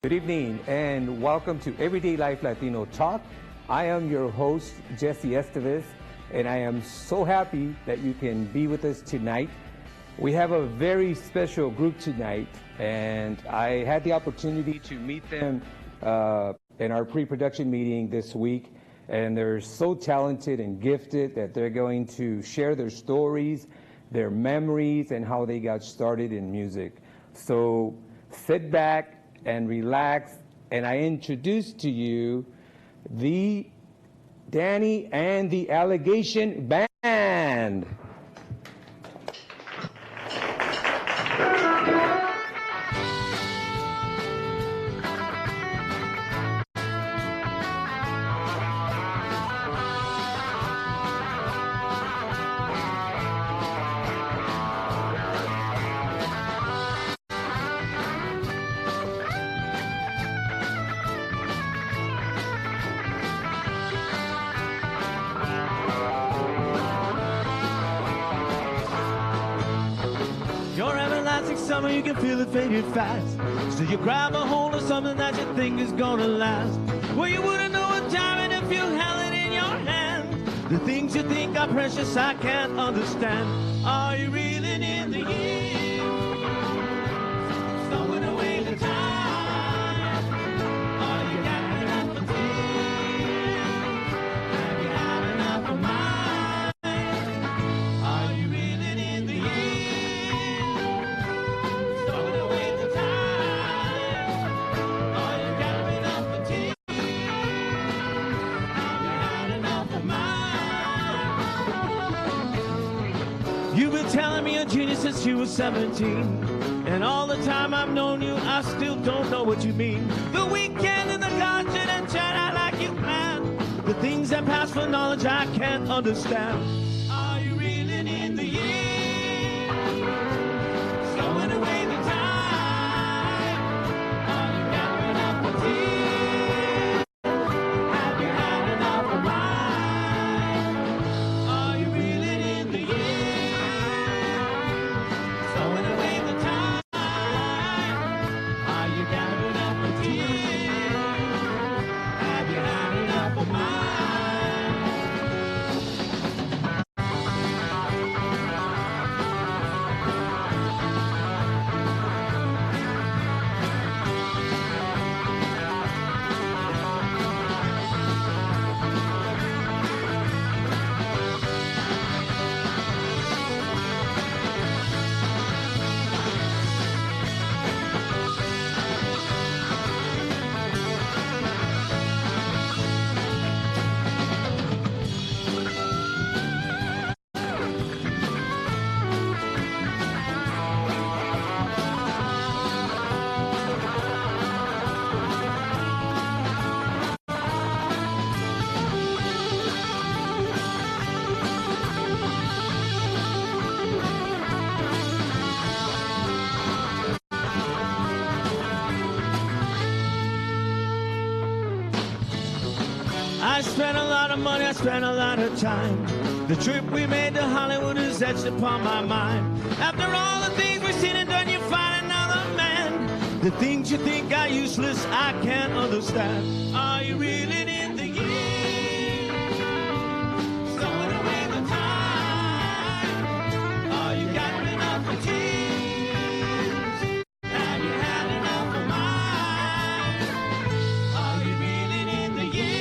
Good evening and welcome to Everyday Life Latino Talk. I am your host, Jesse Estevez, and I am so happy that you can be with us tonight. We have a very special group tonight, and I had the opportunity to meet them in our pre-production meeting this week, and they're so talented and gifted that they're going to share their stories, their memories, and how they got started in music. So sit back and relax, and I introduce to you the Danny and the Allegation Band. Summer, you can feel it faded fast. So you grab a hold of something that you think is gonna last. Well, you wouldn't know a diamond if you held it in your hand. The things you think are precious, I can't understand. Are you reeling in the years? Stowing away the time? Are you gathering up the tears? Have you had enough of mine? Are you reeling in the years? You've been telling me you're a genius since you were 17. And all the time I've known you, I still don't know what you mean. The weekend in the garden and chat out like you planned. The things that pass for knowledge I can't understand. Are you reeling in the years? Stowing away the time? Are you gathering up the tears? Have you had enough of mine? Are you reeling in the years? I spent a lot of money, I spent a lot of time. The trip we made to Hollywood is etched upon my mind. After all the things we've seen and done, you find another man. The things you think are useless, I can't understand. Are you reeling in the years? Stowing away the time? Are you gathering up the tears? Have you had enough of mine? Are you reeling in the years?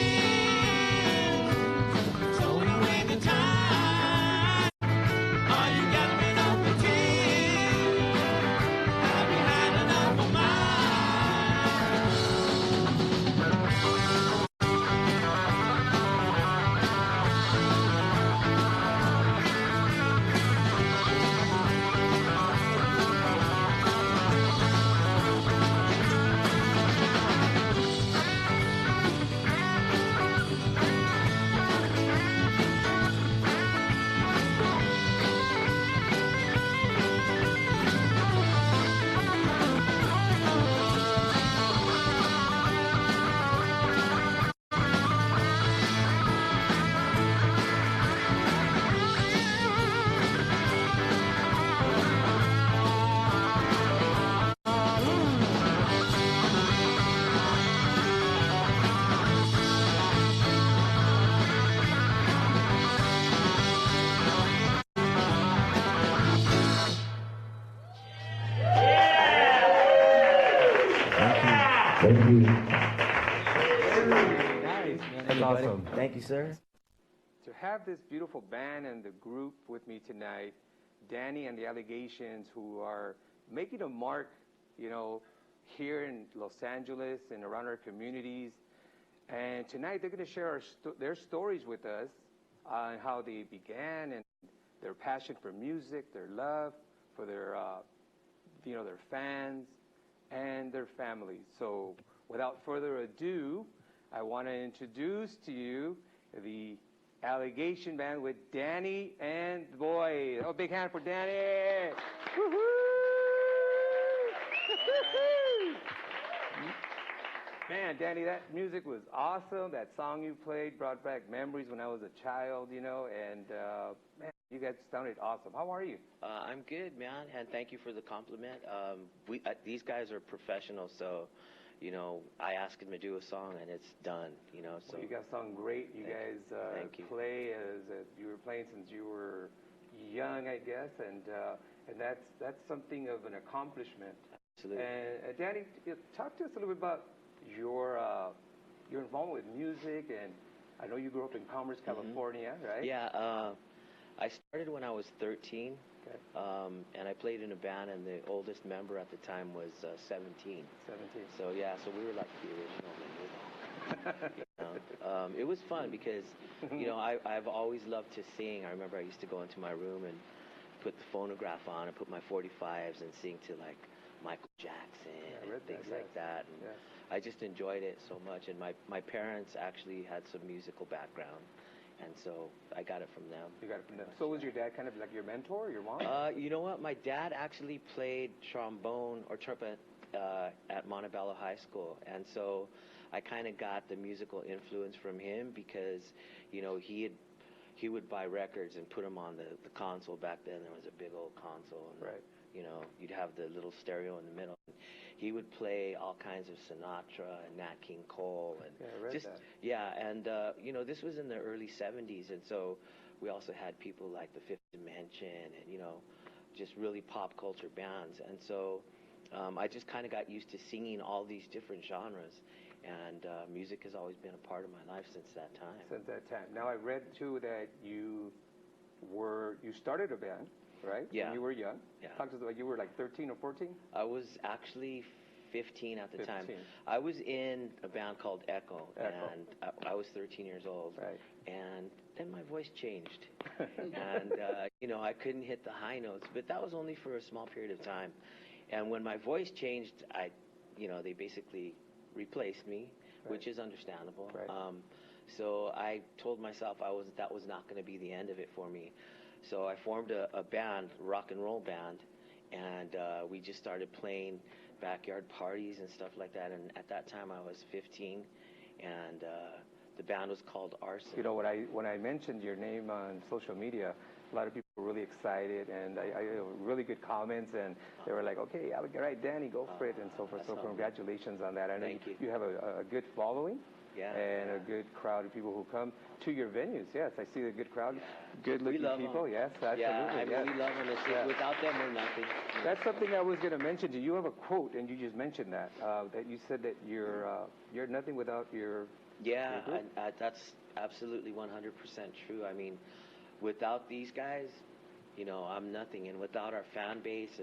Thank you. Nice. That's awesome. Thank you, sir. To have this beautiful band and the group with me tonight, Danny and the Allegations, who are making a mark, you know, here in Los Angeles and around our communities. And tonight they're going to share their stories with us on how they began and their passion for music, their love for their, you know, their fans and their families. So without further ado, I want to introduce to you the Allegation Band with Danny and the boys. Oh, big hand for Danny! Woo-hoo! Man, Danny, that music was awesome. That song you played brought back memories when I was a child, you know, and man, you guys sounded awesome. How are you? I'm good, man, and thank you for the compliment. These guys are professionals, so, you know, I asked them to do a song, and it's done, you know. So well, you guys sound great. You guys play as you were playing since you were young, I guess, and that's something of an accomplishment. Absolutely. And Danny, talk to us a little bit about your involvement with music, and I know you grew up in Commerce, California, right? Yeah, I started when I was 13, okay. And I played in a band, and the oldest member at the time was 17. 17. So yeah, so we were like the original members. You know? It was fun because, you know, I've always loved to sing. I remember I used to go into my room and put the phonograph on and put my 45s and sing to like Michael Jackson and things like that. And I just enjoyed it so much. And my parents actually had some musical background, and so I got it from them. You got it from them. So was your dad kind of like your mentor, or your mom? You know what? My dad actually played trombone or trumpet at Montebello High School, and so I kind of got the musical influence from him because, you know, he would buy records and put them on the console. Back then there was a big old console, and right. You know, you'd have the little stereo in the middle. He would play all kinds of Sinatra and Nat King Cole, and you know, this was in the early '70s, and so we also had people like the Fifth Dimension, and you know, just really pop culture bands, and so I just kind of got used to singing all these different genres, and music has always been a part of my life since that time. Since that time. Now I read too that you started a band. Right? Yeah. When you were young? Yeah. Talk to us, like you were like 13 or 14? I was actually 15 at the time. I was in a band called Echo. And I was 13 years old. Right. And then my voice changed. And, you know, I couldn't hit the high notes, but that was only for a small period of time. And when my voice changed, you know, they basically replaced me, which is understandable. Right. So I told myself that was not going to be the end of it for me. So I formed a band, rock and roll band, and we just started playing backyard parties and stuff like that. And at that time, I was 15, and the band was called Arson. You know, when I mentioned your name on social media, a lot of people were really excited, and I really good comments, and they were like, okay, all right, Danny, go for it, and so forth. So congratulations on that. I know you have a good following. Yeah, and a good crowd of people who come to your venues. Yes, I see a good crowd, good-looking people. Them. Yes, absolutely. Yeah, I mean, we love them. Without them, we're nothing. That's something I was going to mention to you. You have a quote, and you just mentioned that that you said that you're nothing without your yeah. Your group. That's absolutely 100% true. I mean, without these guys, you know, I'm nothing, and without our fan base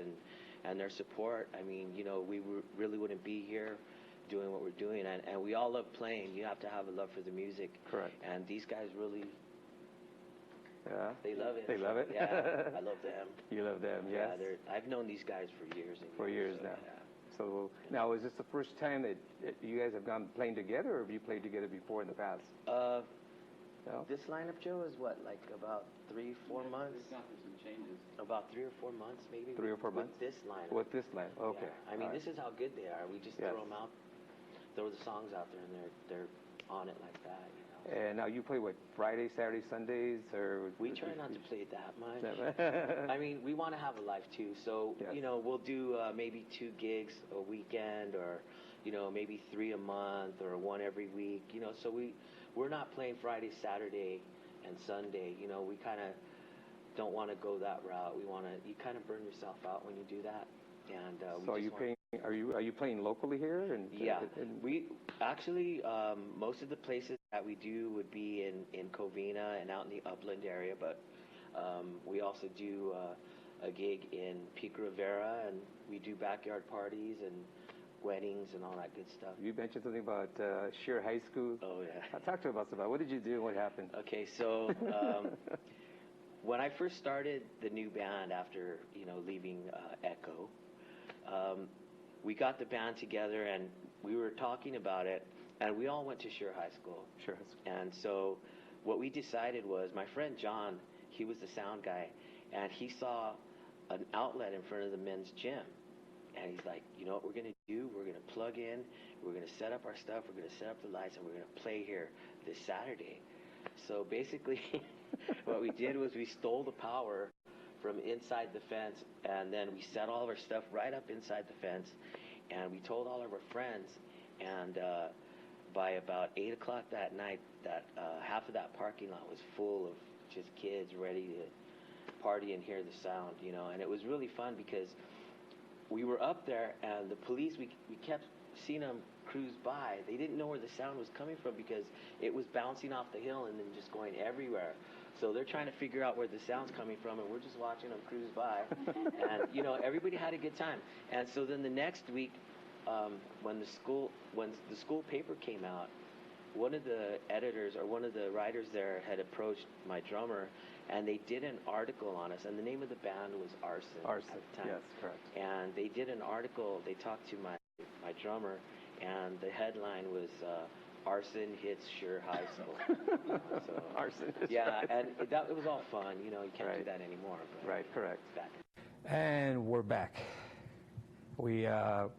and their support, I mean, you know, we really wouldn't be here doing what we're doing, and we all love playing. You have to have a love for the music. Correct. And these guys really, they love it. They love it? Yeah, I love them. You love them, yes. Yeah, I've known these guys for years and years. For years now. Yeah. So now, is this the first time that you guys have gone playing together, or have you played together before in the past? No? This lineup, Joe, is what, like about 3-4 months? We've gone through some changes. About 3 or 4 months, maybe. 3 or 4 months? With this lineup. With this line, okay. Yeah. I mean, this is how good they are. We just throw them out, throw the songs out there, and they're on it like that, you know. And now you play what, Fridays, Saturdays, Sundays, or? We try not to play that much. I mean, we want to have a life too, so you know, we'll do maybe 2 gigs a weekend, or you know, maybe 3 a month, or 1 every week. You know, so we're not playing Friday, Saturday, and Sunday. You know, we kind of don't want to go that route. You kind of burn yourself out when you do that. And so are you playing Are you playing locally here? Yeah, we actually most of the places that we do would be in Covina and out in the Upland area, but we also do a gig in Pico Rivera, and we do backyard parties and weddings and all that good stuff. You mentioned something about Sheer High School. Oh yeah. Talk to us about what did you do? What happened? Okay, so when I first started the new band after leaving Echo. We got the band together and we were talking about it, and we all went to Sheer High School. Sure. And so what we decided was, my friend John, he was the sound guy, and he saw an outlet in front of the men's gym. And he's like, you know what we're going to do? We're going to plug in, we're going to set up our stuff, we're going to set up the lights, and we're going to play here this Saturday. So basically what we did was we stole the power from inside the fence, and then we set all of our stuff right up inside the fence, and we told all of our friends, and by about 8 o'clock that night, that half of that parking lot was full of just kids ready to party and hear the sound, and it was really fun because we were up there, and the police, we kept seeing them cruise by. They didn't know where the sound was coming from because it was bouncing off the hill and then just going everywhere. So they're trying to figure out where the sound's coming from, and we're just watching them cruise by. And, everybody had a good time. And so then the next week, when the school paper came out, one of the editors or one of the writers there had approached my drummer, and they did an article on us. And the name of the band was Arson. Arson, at the time. yes, correct. And they did an article. They talked to my drummer, and the headline was Arson hits Sheer High School. So, Arson. Yeah, and it was all fun. You can't do that anymore. But right, correct. Back. And we're back. We're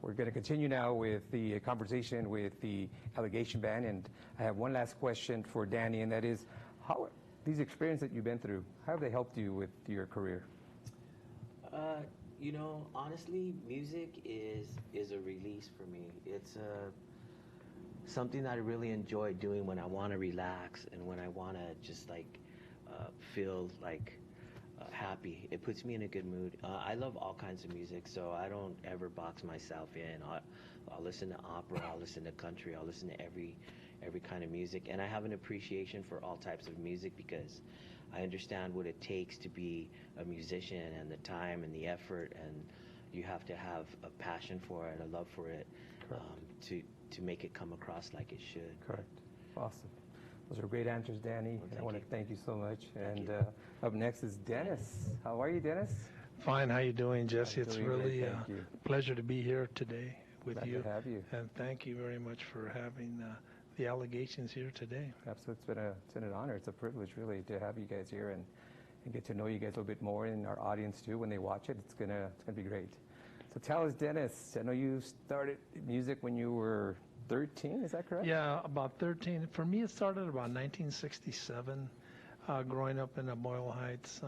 going to continue now with the conversation with the Allegation Band, and I have one last question for Danny, and that is, how these experiences that you've been through, how have they helped you with your career? Honestly, music is a release for me. It's something that I really enjoy doing when I want to relax and when I want to just feel happy. It puts me in a good mood. I love all kinds of music, so I don't ever box myself in. I'll listen to opera, I'll listen to country, I'll listen to every kind of music, and I have an appreciation for all types of music because I understand what it takes to be a musician and the time and the effort, and you have to have a passion for it, a love for it, to make it come across like it should. Correct. Awesome. Those are great answers, Danny. Well, I want to thank you so much. Thank and up next is Dennis. How are you, Dennis? Fine. How you doing, Jesse? It's really a you. pleasure to be here today with Glad you. to have you. And thank you very much for having the Allegations here today. Absolutely. It's been an honor. It's a privilege, really, to have you guys here and get to know you guys a little bit more, and our audience, too, when they watch it. It's gonna be great. So tell us, Dennis, I know you started music when you were 13, is that correct? Yeah, about 13. For me, it started about 1967, growing up in Boyle Heights.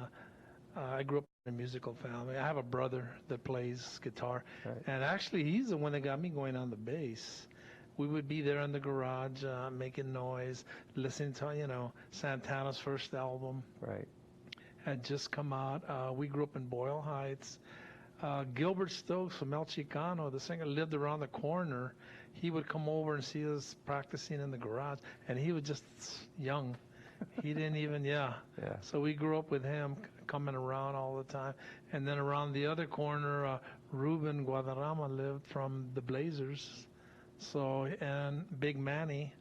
I grew up in a musical family. I have a brother that plays guitar, and actually he's the one that got me going on the bass. We would be there in the garage making noise, listening to, Santana's first album. Right. Had just come out. We grew up in Boyle Heights. Gilbert Stokes from El Chicano, the singer, lived around the corner. He would come over and see us practicing in the garage, and he was just young. He didn't even, yeah. So we grew up with him coming around all the time. And then around the other corner, Ruben Guadarrama lived from the Blazers. So, and Big Manny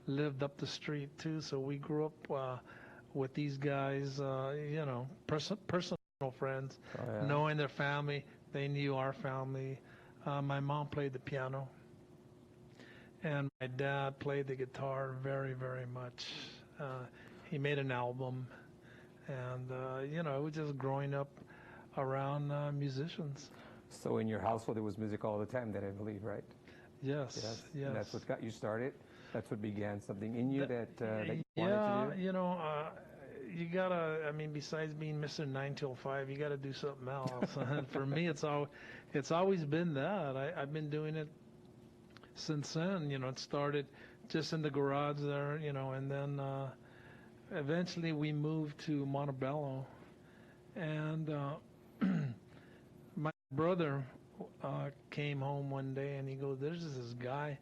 lived up the street too. So we grew up with these guys, personal friends, knowing their family. They knew our family. My mom played the piano, and my dad played the guitar very, very much. He made an album, and it was just growing up around musicians. So in your household, there was music all the time, then, I believe, right? Yes. And that's what got you started? That's what began something in you that you wanted to do? You gotta, besides being Mr. 9 till 5, you gotta do something else. And for me, it's always been that. I've been doing it since then. It started just in the garage there, and then eventually we moved to Montebello. And my brother came home one day and he goes, "There's this guy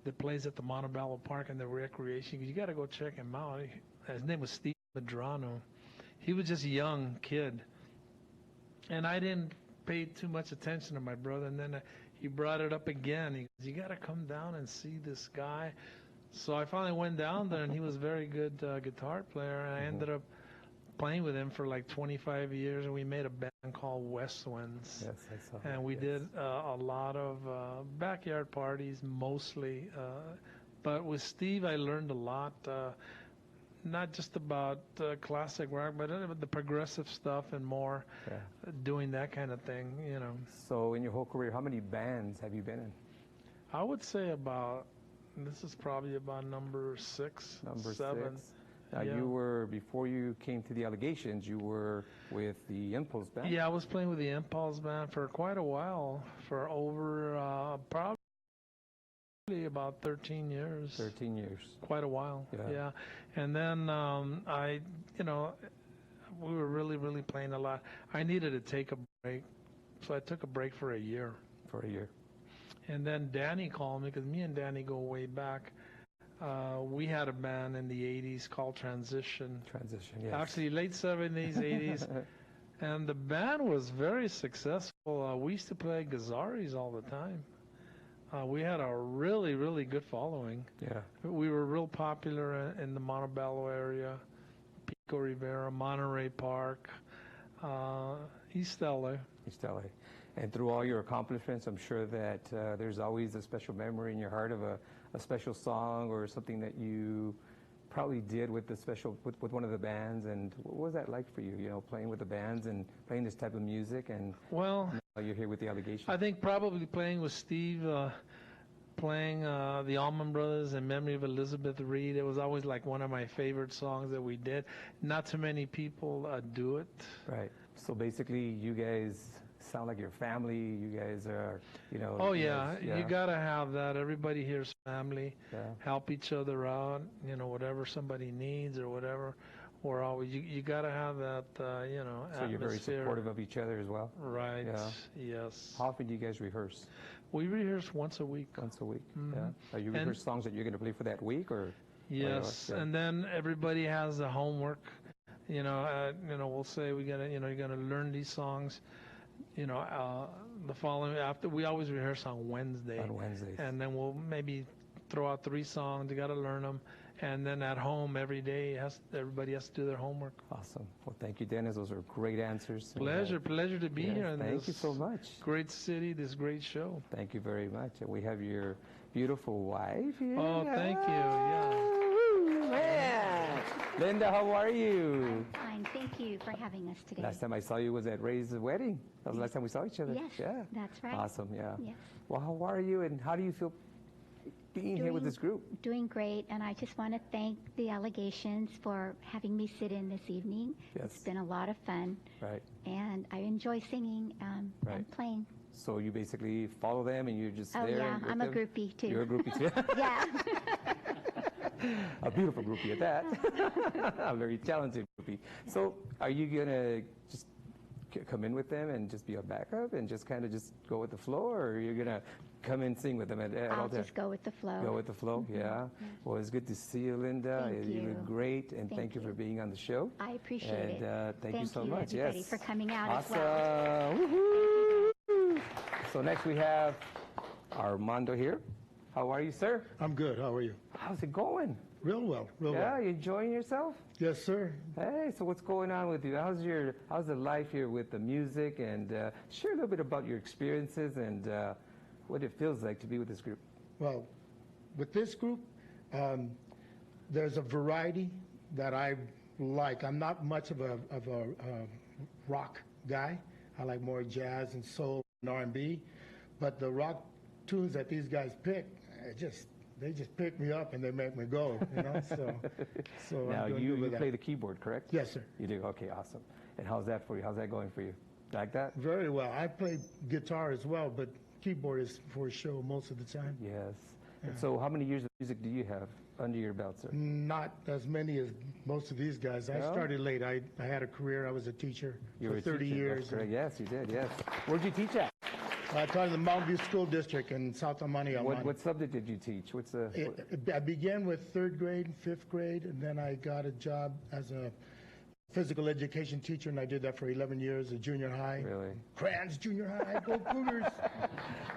that plays at the Montebello Park in the recreation. You got to go check him out." His name was Steve Medrano. He was just a young kid, and I didn't pay too much attention to my brother. And then he brought it up again. He goes, "You got to come down and see this guy." So I finally went down there, and he was a very good guitar player. And I ended up playing with him for like 25 years, and we made a band called West Winds. Yes, I saw that. And we did a lot of backyard parties, mostly. But with Steve, I learned a lot, not just about classic rock, but the progressive stuff and more, doing that kind of thing, you know. So in your whole career, how many bands have you been in? I would say this is probably about number 6, Number 7. 6. Now, you were, before you came to the Allegations, you were with the Impulse Band? Yeah, I was playing with the Impulse Band for quite a while, for over probably about 13 years. 13 years. Quite a while, yeah. And then we were really, really playing a lot. I needed to take a break, so I took a break for a year. For a year. And then Danny called me, because me and Danny go way back. We had a band in the 80s called Transition. Transition, yes. Actually, late 70s, 80s. And the band was very successful. We used to play Gazaris all the time. We had a really, really good following. Yeah. We were real popular in the Montebello area, Pico Rivera, Monterey Park, East LA. East LA. And through all your accomplishments, I'm sure that there's always a special memory in your heart of a special song or something that you probably did with with one of the bands. And what was that like for you? You know, playing with the bands and playing this type of music, and well, you're here with the Allegations. I think probably playing with Steve, playing the Allman Brothers in memory of Elizabeth Reed. It was always like one of my favorite songs that we did. Not too many people do it. Right. So basically, you guys sound like your family. You guys are, you know. Oh yeah, you gotta have that. Everybody here's family. Yeah. Help each other out. You know, whatever somebody needs or whatever. We're always you gotta have that. You know, so atmosphere. You're very supportive of each other as well. Right. Yeah. Yes. How often do you guys rehearse? We rehearse once a week. Once a week. Mm-hmm. Yeah. You rehearse songs that you're going to play for that week, or? Yes, and then everybody has the homework. You know, we'll say you're gonna learn these songs. You know, the following after we always rehearse on Wednesday. On Wednesdays. And then we'll maybe throw out 3 songs. You got to learn them, and then at home every day everybody has to do their homework. Awesome. Well, thank you, Dennis. Those are great answers. Pleasure to be here. In thank this you so much. Great city, this great show. Thank you very much. And we have your beautiful wife here. Oh, thank you. Yeah. Woo, man. Linda, how are you? Fine, thank you for having us today. Last time I saw you was at Ray's wedding. That was the last time we saw each other. Yes, yeah. that's right. Awesome, yeah. Yes. Well, how are you, and how do you feel being here with this group? Doing great, and I just want to thank the Allegations for having me sit in this evening. Yes. It's been a lot of fun. Right. And I enjoy singing and playing. So you basically follow them, and you're just there. Oh, yeah, with I'm them? a groupie, too. You're a groupie, too? Yeah. A beautiful groupie at that. A very talented groupie. So are you going to just come in with them and just be a backup and just kind of just go with the flow, or are you going to come and sing with them at all I'll time? just go with the flow. Go with the flow, yeah. Well, it's good to see you, Linda. Thank You you. look great, and thank you for being on the show. I appreciate it. And thank you so much. Everybody, Yes. for coming out Awesome. as well. Woohoo! So next we have Armando here. How are you, sir? I'm good. How are you? How's it going? Real well. Yeah, you enjoying yourself? Yes, sir. Hey, so what's going on with you? How's the life here with the music? And share a little bit about your experiences and what it feels like to be with this group. Well, with this group, there's a variety that I like. I'm not much of a rock guy. I like more jazz and soul and R&B, but the rock tunes that these guys pick, they just pick me up and they make me go, you know. So Now I'm doing you good with play that. the keyboard, correct? Yes, sir. You do. Okay, awesome. And how's that for you? How's that going for you? Like that? Very well. I play guitar as well, but keyboard is for show most of the time. Yes. And so how many years of music do you have under your belt, sir? Not as many as most of these guys. I No? started late. I had a career. I was a teacher You were for a 30 teacher. years. That's correct. Yes, you did. Yes. Where'd you teach at? I taught in the Mountain View School District in South Almani. What subject did you teach? I began with 3rd grade and 5th grade, and then I got a job as a physical education teacher, and I did that for 11 years at junior high. Really? Crans Junior High, go Cougars.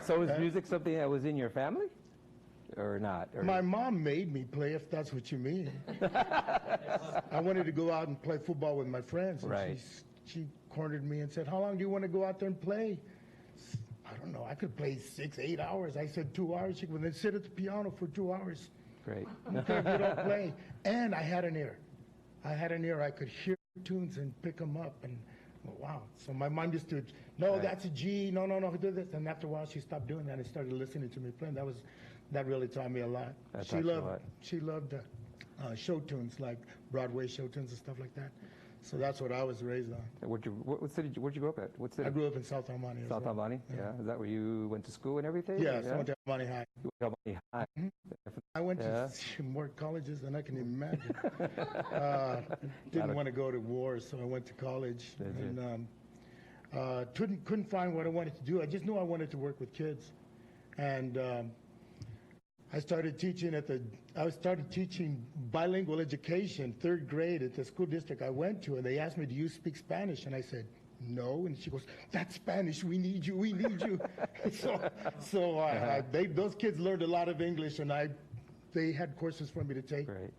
So is music something that was in your family? Or not? Or... My mom made me play, if that's what you mean. I wanted to go out and play football with my friends. And right. She cornered me and said, "How long do you want to go out there and play?" I don't know. I could play 6, 8 hours. I said 2 hours. She would then sit at the piano for 2 hours. Great. Okay, if you don't play. And I had an ear. I could hear tunes and pick them up. And wow. So my mom used to, no, right. That's a G. No, do this. And after a while, she stopped doing that and started listening to me playing. That really taught me a lot. She loved show tunes, like Broadway show tunes and stuff like that. So that's what I was raised on. What city? Where'd you grow up at? What city? I grew up in South Almani. South Almani? Yeah. Is that where you went to school and everything? Yes, I went to Almani High. You went to Almani High. Mm-hmm. I went to more colleges than I can imagine. Didn't want to go to war, so I went to college. And couldn't find what I wanted to do. I just knew I wanted to work with kids. And I started teaching bilingual education, 3rd grade at the school district I went to, and they asked me, "Do you speak Spanish?" And I said, "No." And she goes, "That's Spanish. We need you. We need you." Those kids learned a lot of English, and they had courses for me to take. Great.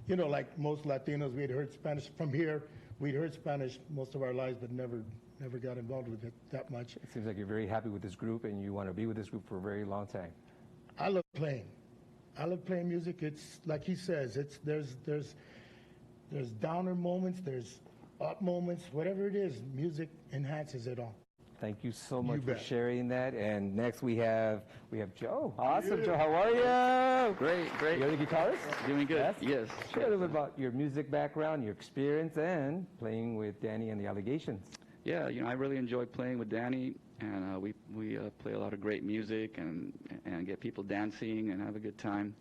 You know, like most Latinos, we had heard Spanish from here. We'd heard Spanish most of our lives, but never got involved with it that much. It seems like you're very happy with this group, and you want to be with this group for a very long time. I love playing. I love playing music. It's like he says. There's downer moments. There's up moments. Whatever it is, music enhances it all. Thank you so much for sharing that. And next we have Joe. Awesome, Joe. How are you? Great. You're the guitarist? Doing good. Yes. Share a little bit about your music background, your experience, and playing with Danny and the Allegations. Yeah, I really enjoy playing with Danny, and we play a lot of great music and get people dancing and have a good time.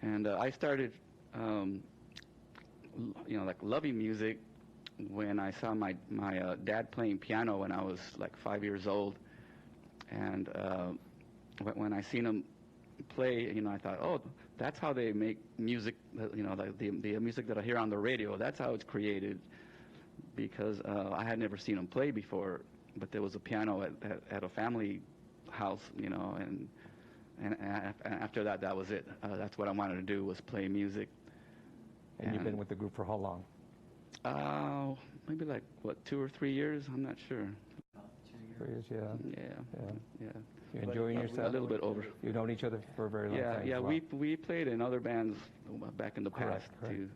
And I started, like loving music when I saw my dad playing piano when I was like 5 years old. And when I seen him play, I thought, oh, that's how they make music, the music that I hear on the radio, that's how it's created. Because I had never seen him play before, but there was a piano at a family house, and after that was it. That's what I wanted to do, was play music. And you've been with the group for how long? Maybe like, 2 or 3 years? I'm not sure. 3 years, yeah. Yeah. You're enjoying yourself? A little bit over. You've known each other for a very long time. Yeah, we played in other bands back in the past, too.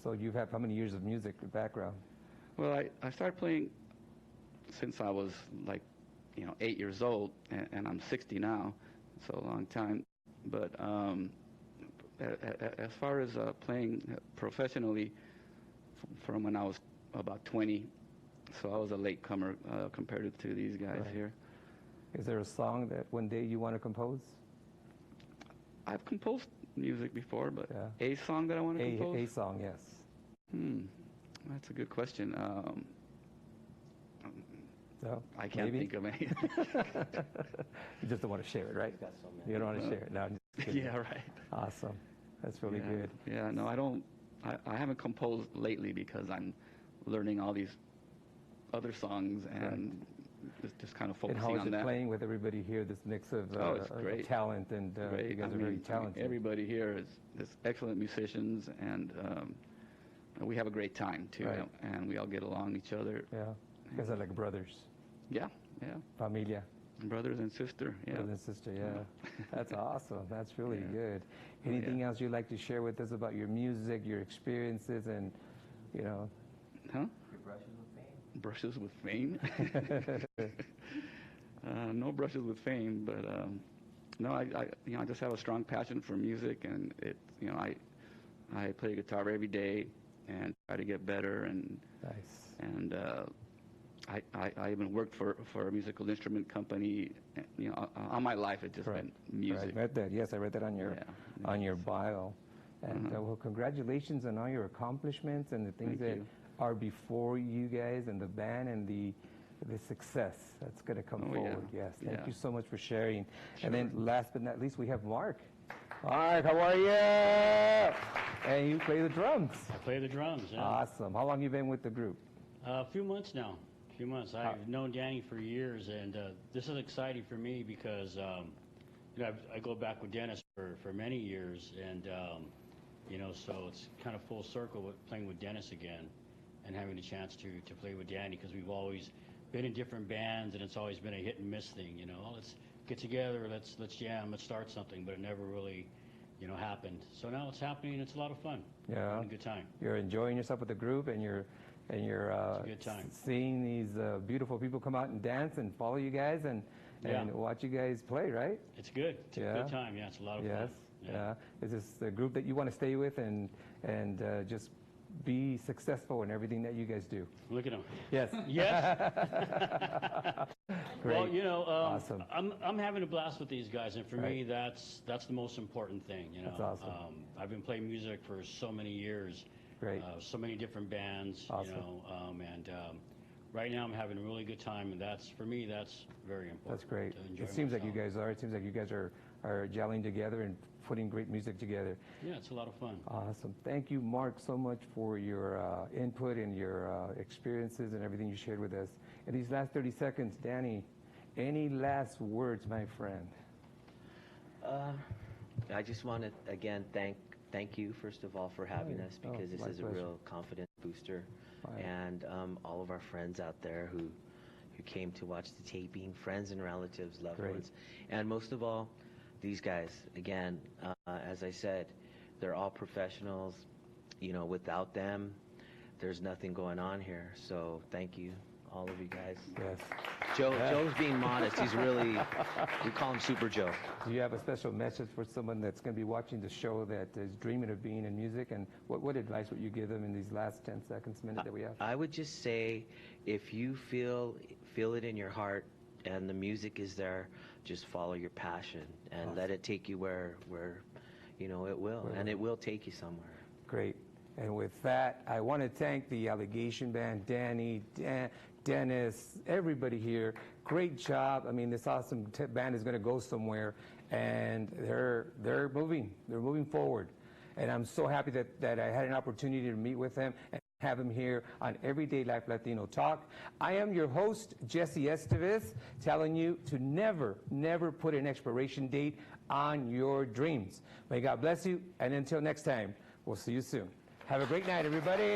So you've had how many years of music background? Well, I started playing since I was like, 8 years old, and I'm 60 now, so a long time. But as far as playing professionally, from when I was about 20, so I was a latecomer compared to these guys here. Is there a song that one day you want to compose? I've composed music before, but a song that I want to compose? A song, yes. That's a good question. No, I can't think of any. You just don't want to share it, right? You don't want to share it. No, I'm just kidding. Yeah, right. Awesome. That's really good. Yeah, no, I don't. I haven't composed lately because I'm learning all these other songs and just kind of focusing on that. And how is it playing with everybody here? This mix of talent, and you guys are very talented. Everybody here is excellent musicians, and we have a great time too, and we all get along each other. Yeah, you guys are like brothers. Yeah. Familia. Brothers and sister. Yeah. Brothers and sister. Yeah. That's awesome. That's really good. Anything else you'd like to share with us about your music, your experiences, and Huh? Your brushes with fame. Brushes with fame? No brushes with fame, but no, I just have a strong passion for music, and I play guitar every day and try to get better, and and I even worked for a musical instrument company. All my life it's just been music. I read that. Yes, I read that on your bio. And well, congratulations on all your accomplishments and the things that are before you guys and the band and the the success that's going to come Oh, forward. yeah. Yes, thank Yeah. you so much for sharing. Sure. And then last but not least, we have Mark. Mark, how are you? And you play the drums. I play the drums. Yeah. Awesome. How long you been with the group? A few months now. A few months. I've known Danny for years, and this is exciting for me because you know, I go back with Dennis for many years, and you know, so it's kind of full circle with playing with Dennis again, and having a chance to play with Danny, because we've always been in different bands, and it's always been a hit and miss thing. You know, oh, let's get together, let's jam, let's start something, but it never really, you know, happened. So now it's happening, and it's a lot of fun. Yeah. Having a good time. You're enjoying yourself with the group, and you're It's a good time. seeing these beautiful people come out and dance and follow you guys and Yeah. watch you guys play, right? It's good. It's a Yeah. good time. Yeah, it's a lot of Yes. fun. Yeah. Is this the group that you want to stay with and just be successful in everything that you guys do? Look at him. Yes. Yes. Great. Well, you know, Awesome. I'm having a blast with these guys, and for me, Right. that's the most important thing. You know, That's awesome. I've been playing music for so many years. Great. So many different bands. Awesome. You know, right now I'm having a really good time, and for me, that's very important. That's great. To enjoy It seems like you myself. guys are. It seems like you guys are gelling together and putting great music together. Yeah, it's a lot of fun. Awesome. Thank you, Mark, so much for your input and your experiences and everything you shared with us. In these last 30 seconds, Danny, any last words, my friend? I just want to again thank you first of all for having Oh, us, because this my is a pleasure. real confidence booster, Right. and all of our friends out there who came to watch the taping, friends and relatives, loved Great. ones, and most of all, these guys. Again, as I said, they're all professionals. You know, without them, there's nothing going on here. So thank you, all of you guys. Yes. Joe's being modest. He's really, we call him Super Joe. Do you have a special message for someone that's going to be watching the show that is dreaming of being in music? And what advice would you give them in these last 10 seconds, minute that we have? I would just say, if you feel it in your heart and the music is there, just follow your passion and let it take you where you know it will, and it will take you somewhere. Great. And with that, I want to thank the Allegation Band, Danny, Dennis, everybody here. Great job. I mean, this awesome band is going to go somewhere, and they're moving forward. And I'm so happy that I had an opportunity to meet with them and have them here on Everyday Life Latino Talk. I am your host, Jesse Estevez, telling you to never put an expiration date on your dreams. May God bless you, and until next time, we'll see you soon. Have a great night, everybody.